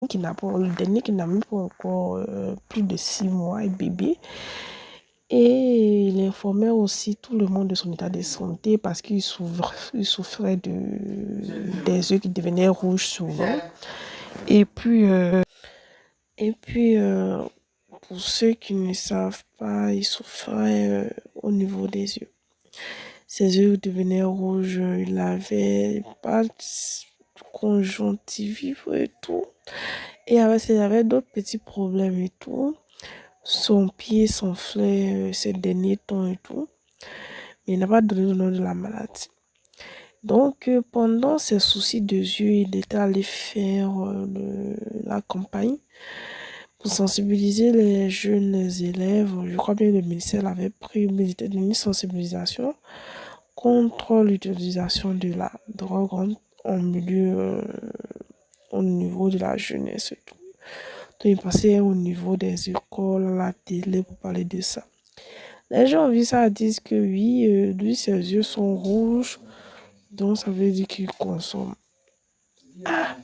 le dernier qui n'a même pas encore plus de 6 mois, est bébé. Et il informait aussi tout le monde de son état de santé parce il souffrait des yeux qui devenaient rouges souvent. Et puis, pour ceux qui ne savent pas, il souffrait au niveau des yeux. Ses yeux devenaient rouges, il avait pas de conjonctivite et tout. Et il avait d'autres petits problèmes et tout. Son pied s'enflait ces derniers temps et tout. Mais il n'a pas donné le nom de la maladie. Donc, pendant ses soucis de yeux, il était allé faire la campagne pour sensibiliser les jeunes élèves. Je crois bien que le ministère avait pris une sensibilisation contre l'utilisation de la drogue au niveau de la jeunesse et tout. Donc, il passait au niveau des écoles, à la télé pour parler de ça. Les gens ont vu ça, disent que oui, lui, ses yeux sont rouges, donc ça veut dire qu'il consomme. Ah,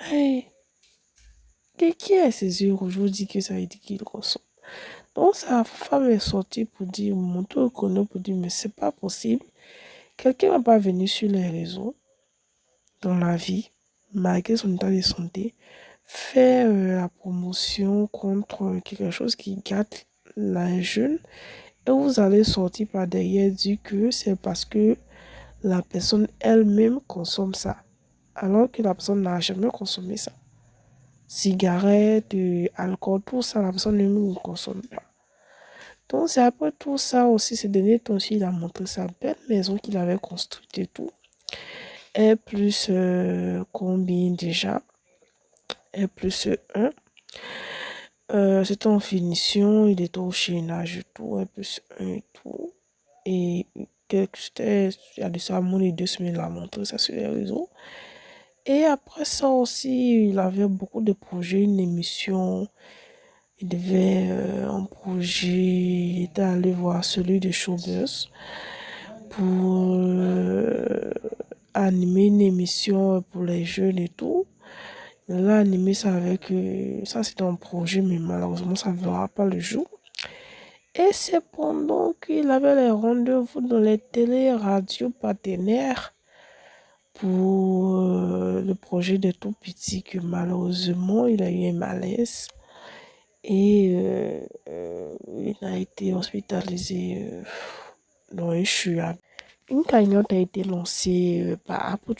hey, qui a ses yeux rouges? Je vous dis que ça veut dire qu'il consomme. Donc sa femme est sortie pour dire, mon tour pour dire, mais c'est pas possible. Quelqu'un va pas venir sur les réseaux, dans la vie, malgré son état de santé, faire la promotion contre quelque chose qui gâte la jeune. Et vous allez sortir par derrière dire que c'est parce que la personne elle-même consomme ça. Alors que la personne n'a jamais consommé ça. Cigarettes, alcool, tout ça, la personne elle-même ne consomme pas. Donc c'est après tout ça aussi, ces derniers temps aussi, il a montré sa belle maison qu'il avait construite et tout. Et plus combien déjà? Et plus 1. C'était en finition, il était au chaînage et tout, et plus 1 et tout. Et il y a de ça, moins de 2 semaines, il a montré ça sur les réseaux. Et après ça aussi, il avait beaucoup de projets, une émission. Il devait un projet, il était allé voir celui de Showbiz pour animer une émission pour les jeunes et tout. Il a animé ça avec... ça, c'était un projet, mais malheureusement, ça ne verra pas le jour. Et c'est pendant qu'il avait les rendez-vous dans les télé-radios partenaires pour le projet de tout petit que malheureusement, il a eu un malaise. Et il a été hospitalisé dans un CHUA. Une cagnotte a été lancée par Apple